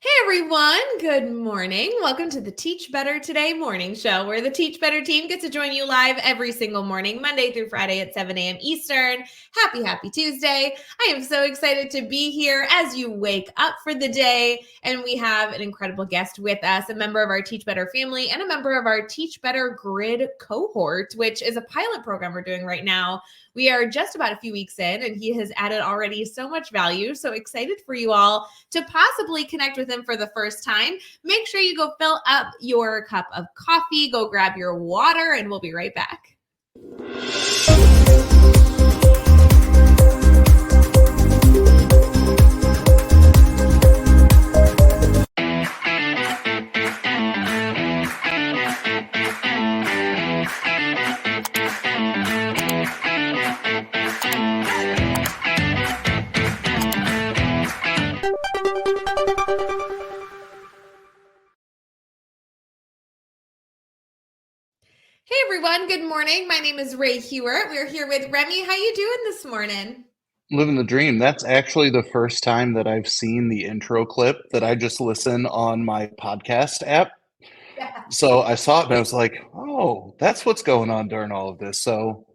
Hey everyone, good morning. Welcome to the Teach Better Today morning show, where the Teach Better team gets to join you live every single morning, Monday through Friday at 7 a.m. Eastern. Happy Tuesday. I am so excited to be here as you wake up for the day. And we have an incredible guest with us, a member of our Teach Better family and a member of our Teach Better Grid cohort, which is a pilot program we're doing right now. We are just about a few weeks in, and he has added already so much value. So excited for you all to possibly connect with him for the first time. Make sure you go fill up your cup of coffee, go grab your water, and we'll be right back. Hey everyone, good morning. My name is Ray Hewert. We're here with Remy. How you doing this morning? Living the dream. That's actually the first time that I've seen the intro clip that I just listen on my podcast app. Yeah. So I saw it and I was like, oh, that's what's going on during all of this. So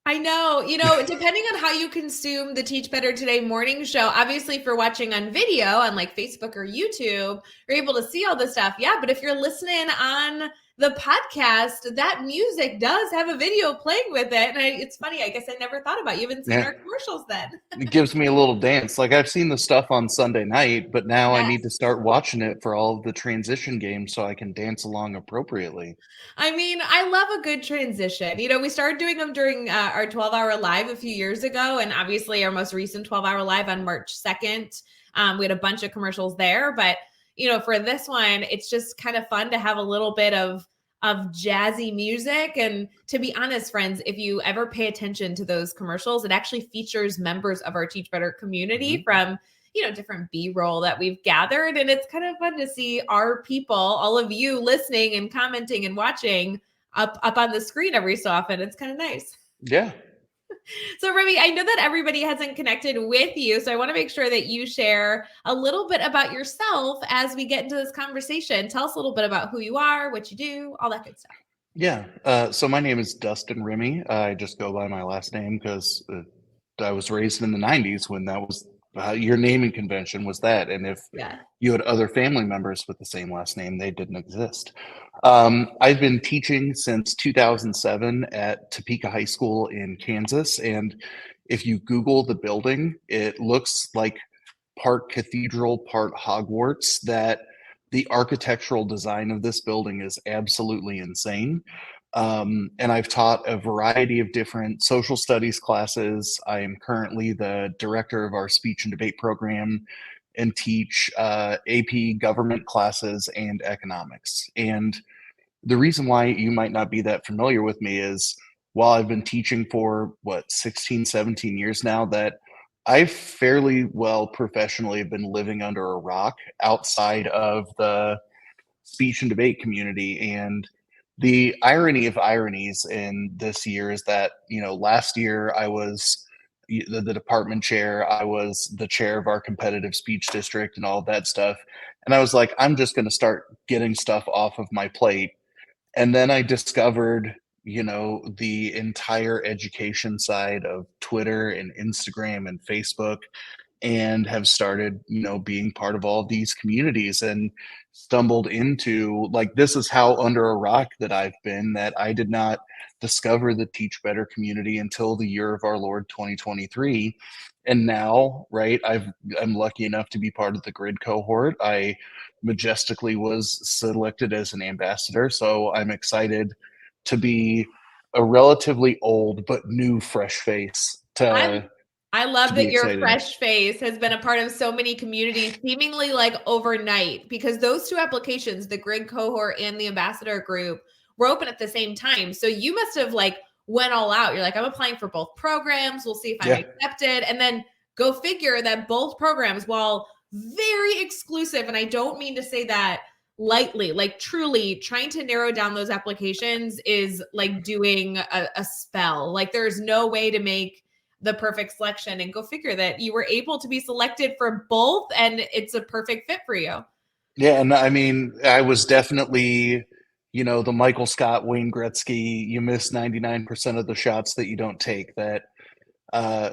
I know, depending on how you consume the Teach Better Today morning show, obviously if you're watching on video on like Facebook or YouTube, you're able to see all this stuff. Yeah, but if you're listening on the podcast, that music does have a video playing with it. And it's funny, I guess I never thought about you haven't seen yeah, our commercials then. it gives me a little dance. Like I've seen the stuff on Sunday night, but now I Yes. need to start watching it for all of the transition games so I can dance along appropriately. I mean, I love a good transition. We started doing them during our 12-hour live a few years ago, and obviously our most recent 12-hour live on March 2nd. We had a bunch of commercials there, but for this one, it's just kind of fun to have a little bit of jazzy music. And to be honest, friends, if you ever pay attention to those commercials, it actually features members of our Teach Better community from different B-roll that we've gathered. And it's kind of fun to see our people, all of you listening and commenting and watching up on the screen every so often. It's kind of nice. Yeah. So Remy, I know that everybody hasn't connected with you. So I want to make sure that you share a little bit about yourself as we get into this conversation. Tell us a little bit about who you are, what you do, all that good stuff. Yeah. So my name is Dustin Remy. I just go by my last name because I was raised in the 90s when that was your naming convention was that. And if Yeah. you had other family members with the same last name, they didn't exist. I've been teaching since 2007 at Topeka High School in Kansas. And if you Google the building, it looks like part cathedral, part Hogwarts. That the architectural design of this building is absolutely insane. And I've taught a variety of different social studies classes. I am currently the director of our speech and debate program and teach AP government classes and economics. And the reason why you might not be that familiar with me is while I've been teaching for 16, 17 years now, that I fairly well professionally have been living under a rock outside of the speech and debate community. And the irony of ironies in this year is that, last year I was the department chair, I was the chair of our competitive speech district and all that stuff. And I was like, I'm just going to start getting stuff off of my plate. And then I discovered, the entire education side of Twitter and Instagram and Facebook, and have started, being part of all of these communities and stumbled into like, this is how under a rock that I've been, that I did not discover the Teach Better community until the year of our Lord 2023. And now, right, I'm lucky enough to be part of the Grid cohort. I majestically was selected as an ambassador, so I'm excited to be a relatively old but new fresh face I love be that your excited. fresh face has been a part of so many communities, seemingly like overnight, because those two applications, the Grid cohort and the ambassador group, were open at the same time. So you must have like went all out. You're like, I'm applying for both programs. We'll see if I'm Yeah. accepted. And then go figure that both programs, while very exclusive, and I don't mean to say that lightly, like truly trying to narrow down those applications is like doing a spell. Like there's no way to make the perfect selection, and go figure that you were able to be selected for both and it's a perfect fit for you. Yeah, and I mean, I was definitely, the Michael Scott, Wayne Gretzky, you miss 99% of the shots that you don't take. That uh,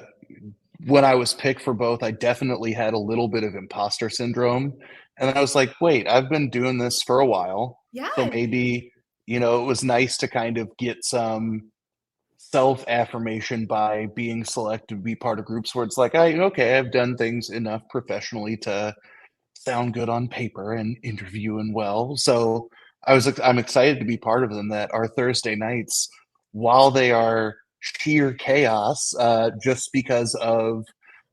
when I was picked for both, I definitely had a little bit of imposter syndrome. And I was like, wait, I've been doing this for a while. So Yes. maybe, it was nice to kind of get some self affirmation by being selected to be part of groups where it's like, okay, I've done things enough professionally to sound good on paper and interviewing well. So I'm excited to be part of them. That our Thursday nights, while they are sheer chaos, just because of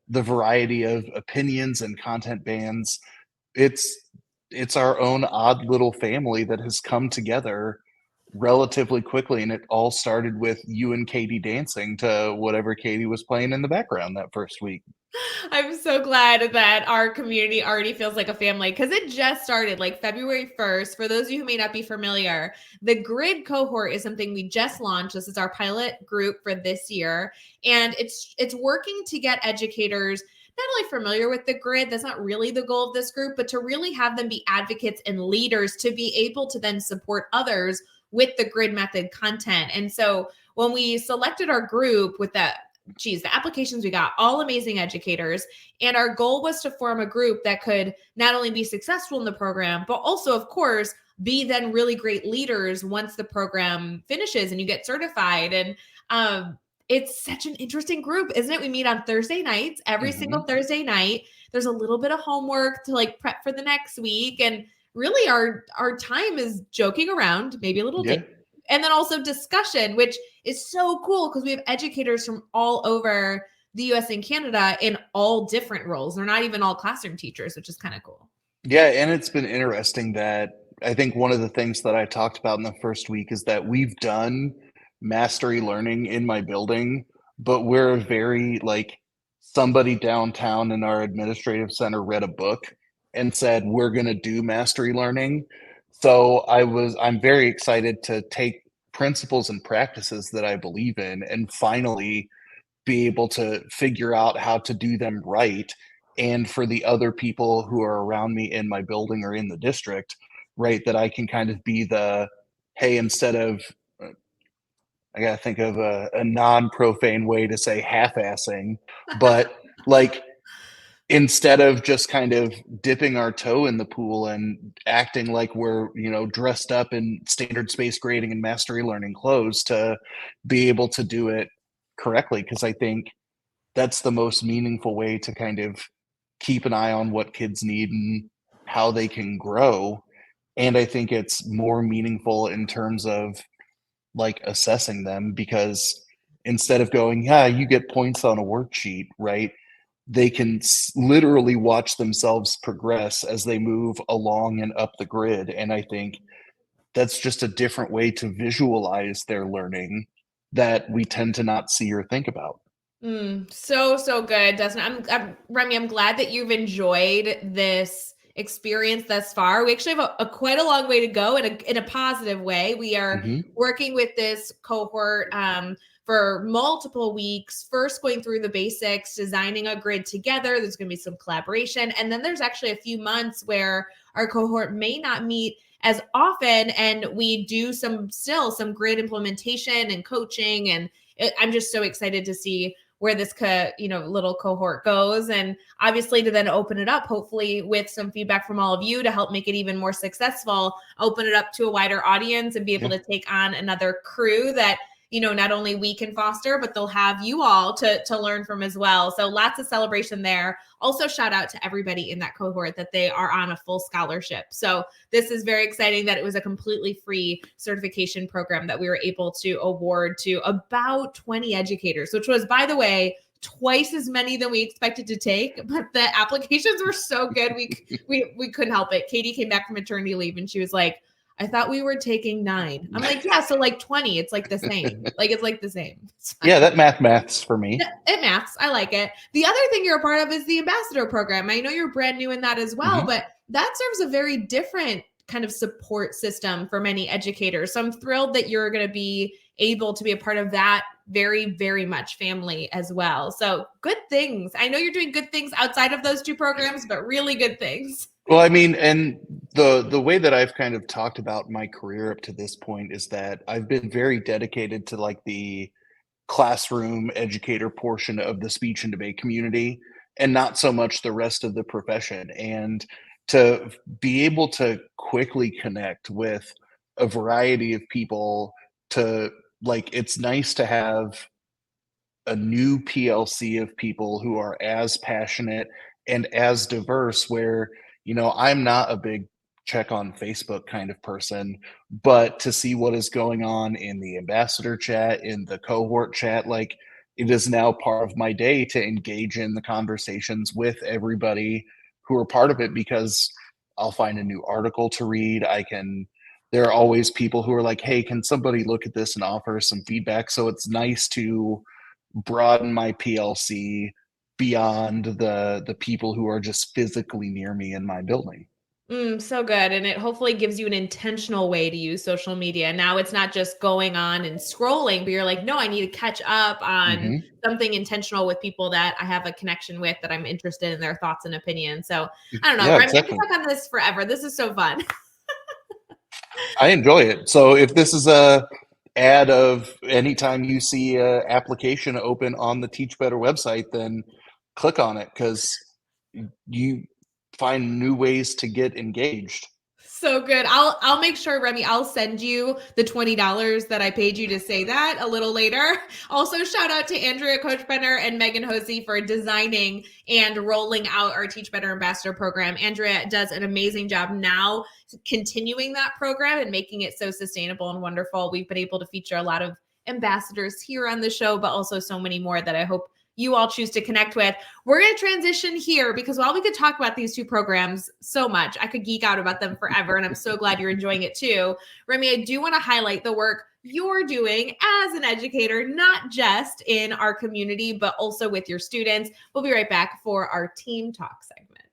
the variety of opinions and content bans, it's it's our own odd little family that has come together relatively quickly, and it all started with you and Katie dancing to whatever Katie was playing in the background that first week. I'm so glad that our community already feels like a family because it just started like February 1st. For those of you who may not be familiar, the grid cohort is something we just launched. This is our pilot group for this year. And it's working to get educators not only familiar with the grid, that's not really the goal of this group, but to really have them be advocates and leaders to be able to then support others with the grid method content. And so when we selected our group with that, the applications we got, all amazing educators. And our goal was to form a group that could not only be successful in the program, but also, of course, be then really great leaders once the program finishes and you get certified. And it's such an interesting group, isn't it? We meet on Thursday nights, every single Hmm. Thursday night. There's a little bit of homework to like prep for the next week. And really our time is joking around, maybe a little dating, Yeah. and then also discussion, which is so cool because we have educators from all over the US and Canada in all different roles. They're not even all classroom teachers, which is kind of cool. Yeah, and it's been interesting that I think one of the things that I talked about in the first week is that we've done mastery learning in my building, but we're very like somebody downtown in our administrative center read a book and said, we're going to do mastery learning. So I'm very excited to take principles and practices that I believe in and finally be able to figure out how to do them right, and for the other people who are around me in my building or in the district, right, that I can kind of be the, hey, instead of I gotta think of a non-profane way to say half-assing, but like instead of just kind of dipping our toe in the pool and acting like we're dressed up in standard space grading and mastery learning clothes, to be able to do it correctly, because I think that's the most meaningful way to kind of keep an eye on what kids need and how they can grow. And I think it's more meaningful in terms of like assessing them, because instead of going, yeah, you get points on a worksheet, right? They can literally watch themselves progress as they move along and up the grid. And I think that's just a different way to visualize their learning that we tend to not see or think about. So good, Dustin. Remy, I'm glad that you've enjoyed this experience thus far. We actually have a quite a long way to go in a positive way. We are Hmm. working with this cohort for multiple weeks, first going through the basics, designing a grid together. There's going to be some collaboration. And then there's actually a few months where our cohort may not meet as often. And we do some grid implementation and coaching. And I'm just so excited to see where this little cohort goes, and obviously to then open it up, hopefully with some feedback from all of you to help make it even more successful, open it up to a wider audience and be able Yeah. to take on another crew that not only we can foster, but they'll have you all to learn from as well. So lots of celebration there. Also, shout out to everybody in that cohort that they are on a full scholarship. So this is very exciting that it was a completely free certification program that we were able to award to about 20 educators, which was, by the way, twice as many than we expected to take, but the applications were so good we couldn't help it. Katie came back from maternity leave and she was like, I thought we were taking 9. I'm like, yeah, so like 20, it's like the same. Like it's like the same. It's Yeah, fine. that maths for me. It maths. I like it. The other thing you're a part of is the ambassador program. I know you're brand new in that as well, Hmm. but that serves a very different kind of support system for many educators. So I'm thrilled that you're going to be able to be a part of that very, very much family as well. So good things. I know you're doing good things outside of those two programs, but really good things. Well, I mean, and the way that I've kind of talked about my career up to this point is that I've been very dedicated to like the classroom educator portion of the speech and debate community and not so much the rest of the profession. And to be able to quickly connect with a variety of people to like, it's nice to have a new PLC of people who are as passionate and as diverse where, I'm not a big check on Facebook kind of person, but to see what is going on in the ambassador chat, in the cohort chat, like it is now part of my day to engage in the conversations with everybody who are part of it because I'll find a new article to read. There are always people who are like, hey, can somebody look at this and offer some feedback? So it's nice to broaden my PLC beyond the people who are just physically near me in my building. So good. And it hopefully gives you an intentional way to use social media. Now it's not just going on and scrolling, but you're like, no, I need to catch up on Mhm. something intentional with people that I have a connection with, that I'm interested in their thoughts and opinions. So I don't know, Yeah, Remy, I can exactly. talk on this forever. This is so fun. I enjoy it. So if this is a ad of anytime you see a application open on the Teach Better website, then click on it because you find new ways to get engaged. So good. I'll make sure, Remy, I'll send you the $20 that I paid you to say that a little later. Also, shout out to Andrea Coachbrenner and Megan Hosey for designing and rolling out our Teach Better Ambassador program. Andrea does an amazing job now continuing that program and making it so sustainable and wonderful. We've been able to feature a lot of ambassadors here on the show, but also so many more that I hope you all choose to connect with. We're going to transition here because while we could talk about these two programs so much, I could geek out about them forever. And I'm so glad you're enjoying it too. Remy, I do want to highlight the work you're doing as an educator, not just in our community, but also with your students. We'll be right back for our team talk segment.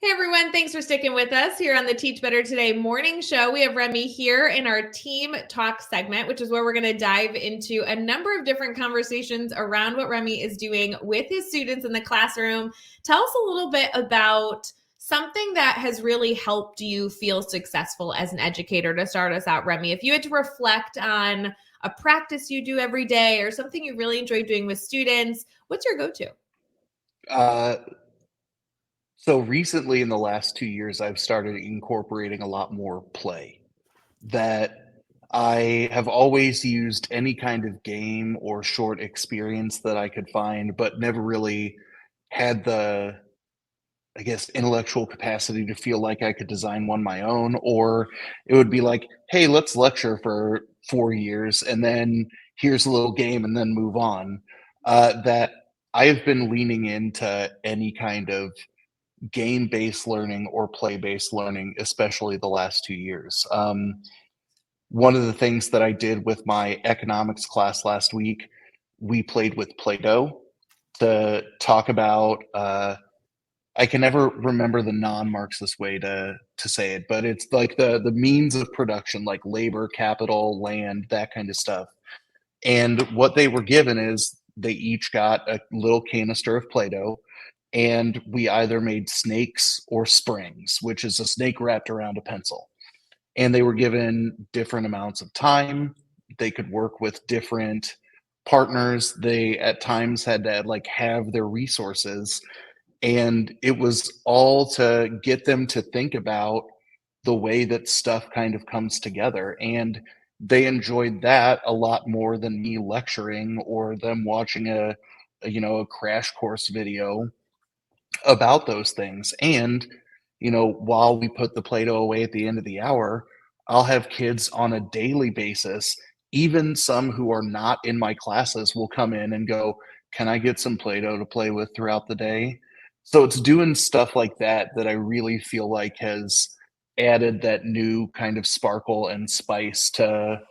Hey everyone, thanks for sticking with us here on the Teach Better Today morning show. We have Remy here in our team talk segment, which is where we're going to dive into a number of different conversations around what Remy is doing with his students in the classroom. Tell us a little bit about something that has really helped you feel successful as an educator to start us out, Remy. If you had to reflect on a practice you do every day or something you really enjoy doing with students, what's your go-to? Uh, so recently in the last 2 years, I've started incorporating a lot more play. That I have always used any kind of game or short experience that I could find, but never really had the, I guess, intellectual capacity to feel like I could design one my own. Or it would be like, hey, let's lecture for 4 years and then here's a little game and then move on. That I have been leaning into any kind of game based learning or play based learning, especially the last 2 years. One of the things that I did with my economics class last week, we played with Play-Doh to talk about. I can never remember the non-Marxist way to say it, but it's like the means of production, like labor, capital, land, that kind of stuff. And what they were given is they each got a little canister of Play-Doh, and we either made snakes or springs, which is a snake wrapped around a pencil, and they were given different amounts of time. They could work with different partners. They at times had to like have their resources, and it was all to get them to think about the way that stuff kind of comes together. And they enjoyed that a lot more than me lecturing or them watching a crash course video about those things. And while we put the Play-Doh away at the end of the hour, I'll have kids on a daily basis, even some who are not in my classes will come in and go, "Can I get some Play-Doh to play with throughout the day?" So it's doing stuff like that that I really feel like has added that new kind of sparkle and spice to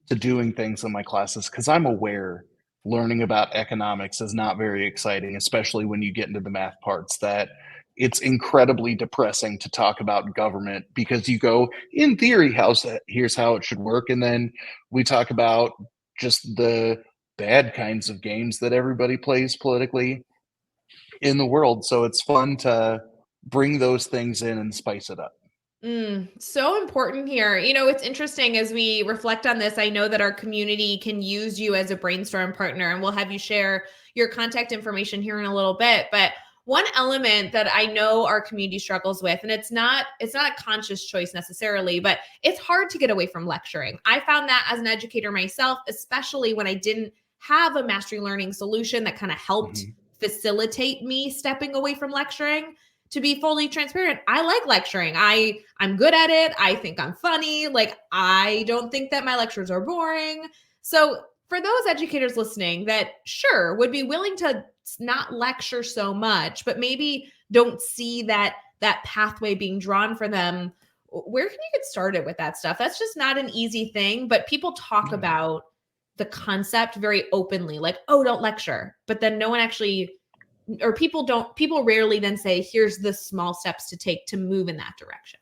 doing things in my classes because I'm aware learning about economics is not very exciting, especially when you get into the math parts, that it's incredibly depressing to talk about government because you go, in theory, here's how it should work. And then we talk about just the bad kinds of games that everybody plays politically in the world. So it's fun to bring those things in and spice it up. So important here. It's interesting as we reflect on this. I know that our community can use you as a brainstorm partner, and we'll have you share your contact information here in a little bit. But one element that I know our community struggles with, and it's not a conscious choice necessarily, but it's hard to get away from lecturing. I found that as an educator myself, especially when I didn't have a mastery learning solution that kind of helped Mhm. facilitate me stepping away from lecturing. To be fully transparent, I like lecturing. I'm good at it. I think I'm funny. Like, I don't think that my lectures are boring. So for those educators listening that sure would be willing to not lecture so much, but maybe don't see that pathway being drawn for them, where can you get started with that stuff? That's just not an easy thing, but people talk Yeah. about the concept very openly, like, oh, don't lecture. But then no one actually, or people rarely then say, here's the small steps to take to move in that direction.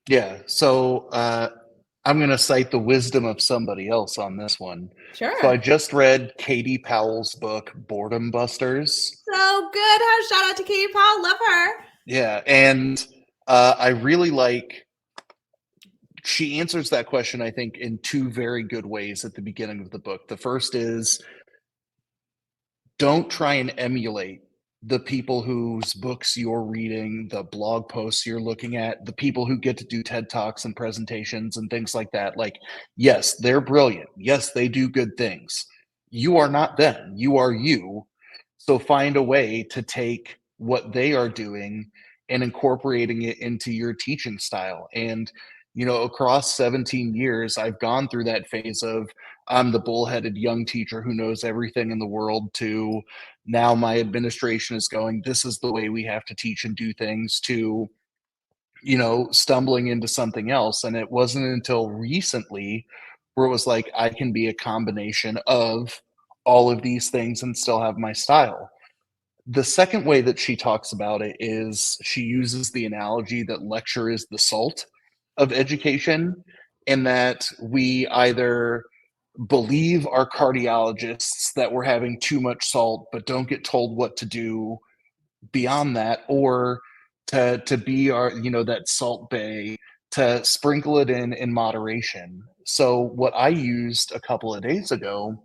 Yeah. So I'm going to cite the wisdom of somebody else on this one. So I Sure. just read Katie Powell's book, Boredom Busters. So good. Shout out to Katie Paul. Love her. Yeah. And I really like, she answers that question, I think, in two very good ways at the beginning of the book. The first is, don't try and emulate the people whose books you're reading, the blog posts you're looking at, the people who get to do TED Talks and presentations and things like that. Like, yes, they're brilliant. Yes, they do good things. You are not them. You are you. So find a way to take what they are doing and incorporating it into your teaching style. And, across 17 years, I've gone through that phase of I'm the bullheaded young teacher who knows everything in the world to now my administration is going, this is the way we have to teach and do things, to, stumbling into something else. And it wasn't until recently where it was like, I can be a combination of all of these things and still have my style. The second way that she talks about it is she uses the analogy that lecture is the salt of education, and that we either believe our cardiologists that we're having too much salt but don't get told what to do beyond that, or to be our, that salt bay, to sprinkle it in moderation. So what I used a couple of days ago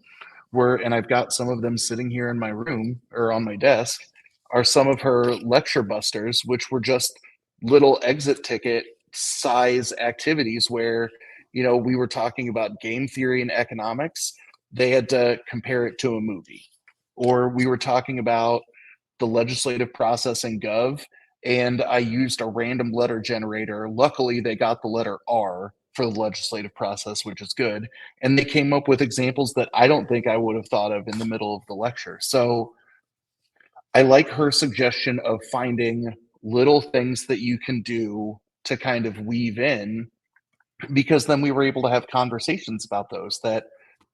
were, and I've got some of them sitting here in my room or on my desk, are some of her lecture busters, which were just little exit ticket size activities where, we were talking about game theory and economics. They had to compare it to a movie. Or we were talking about the legislative process in Gov, and I used a random letter generator. Luckily, they got the letter R for the legislative process, which is good. And they came up with examples that I don't think I would have thought of in the middle of the lecture. So I like her suggestion of finding little things that you can do to kind of weave in, because then we were able to have conversations about those. That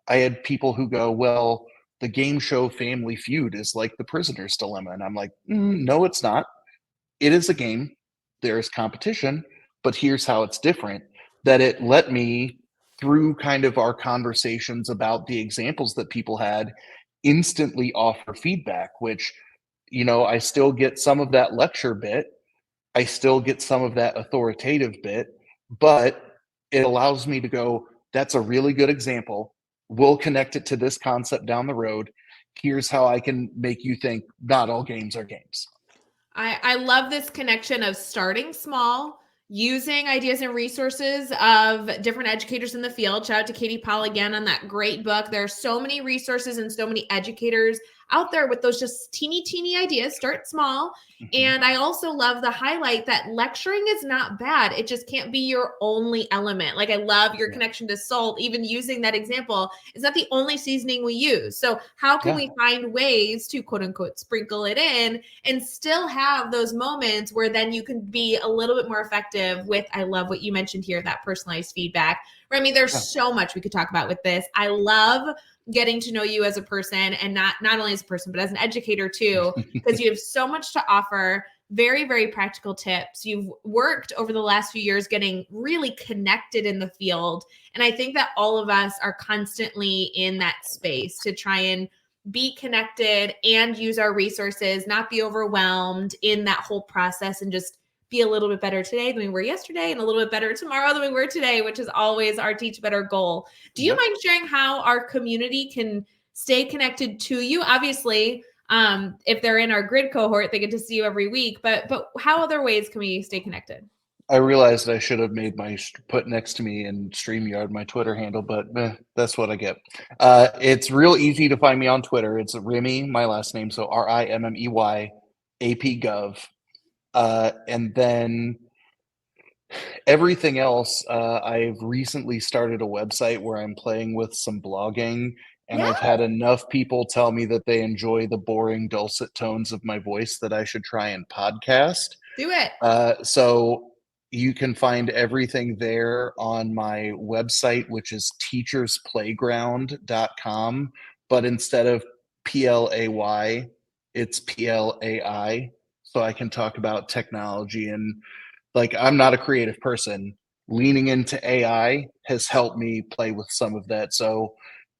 I had people who go, well, the game show Family Feud is like the prisoner's dilemma. And I'm like, no, it's not. It is a game. There is competition, but here's how it's different. That it let me, through kind of our conversations about the examples that people had, instantly offer feedback, which, I still get some of that lecture bit. I still get some of that authoritative bit, but it allows me to go, that's a really good example. We'll connect it to this concept down the road. Here's how I can make you think not all games are games. I love this connection of starting small, using ideas and resources of different educators in the field. Shout out to Katie Paul again on that great book. There are so many resources and so many educators out there with those just teeny ideas. Start small. And I also love the highlight that lecturing is not bad. It just can't be your only element. Like I love your connection to salt, even using that example. It's not the only seasoning we use. So how can we find ways to quote unquote sprinkle it in and still have those moments where then you can be a little bit more effective with, I love what you mentioned here, that personalized feedback. Remy, there's so much we could talk about with this. I love getting to know you as a person, and not only as a person, but as an educator too, because you have so much to offer. Very, very practical tips. You've worked over the last few years getting really connected in the field. And I think that all of us are constantly in that space to try and be connected and use our resources, not be overwhelmed in that whole process, and just be a little bit better today than we were yesterday and a little bit better tomorrow than we were today, which is always our Teach Better goal. Do you mind sharing how our community can stay connected to you? Obviously, if they're in our grid cohort, they get to see you every week, but how other ways can we stay connected? I realized I should have made put next to me in StreamYard my Twitter handle, but that's what I get. It's real easy to find me on Twitter. It's Remy, my last name, so RIMMEY, APGov. And then everything else, I've recently started a website where I'm playing with some blogging, and I've had enough people tell me that they enjoy the boring, dulcet tones of my voice that I should try and podcast. Do it. So you can find everything there on my website, which is teachersplayground.com, but instead of PLAY, it's PLAI. So I can talk about technology, and like, I'm not a creative person. Leaning into AI has helped me play with some of that. So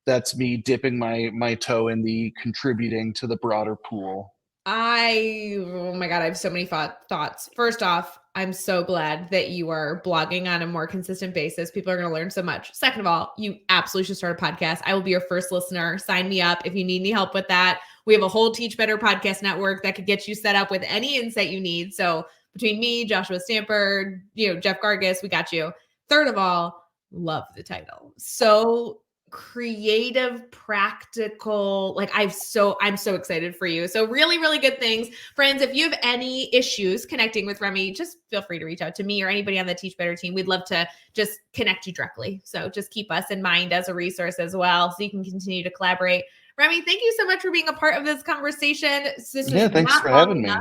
that's me dipping my toe in the contributing to the broader pool. Oh my God, I have so many thoughts. First off, I'm so glad that you are blogging on a more consistent basis. People are going to learn so much. Second of all, you absolutely should start a podcast. I will be your first listener. Sign me up if you need any help with that. We have a whole Teach Better podcast network that could get you set up with any insight you need. So between me, Joshua Stamper, Jeff Gargis, we got you. Third of all, love the title. So creative, practical. Like I'm so excited for you. So really, really good things. Friends, if you have any issues connecting with Remy, just feel free to reach out to me or anybody on the Teach Better team. We'd love to just connect you directly. So just keep us in mind as a resource as well, so you can continue to collaborate. Remy, thank you so much for being a part of this conversation. Thanks for having me.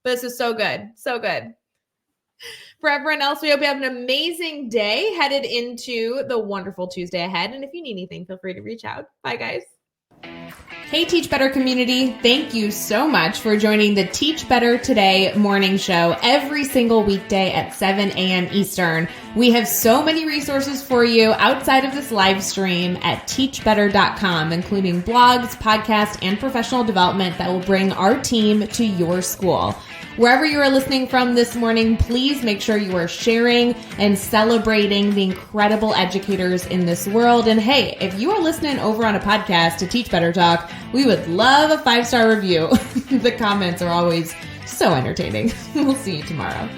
But this is so good. So good. For everyone else, we hope you have an amazing day headed into the wonderful Tuesday ahead. And if you need anything, feel free to reach out. Bye, guys. Hey, Teach Better community. Thank you so much for joining the Teach Better Today morning show every single weekday at 7 a.m. Eastern. We have so many resources for you outside of this live stream at teachbetter.com, including blogs, podcasts, and professional development that will bring our team to your school. Wherever you are listening from this morning, please make sure you are sharing and celebrating the incredible educators in this world. And hey, if you are listening over on a podcast to Teach Better Talk, we would love a 5-star review. The comments are always so entertaining. We'll see you tomorrow.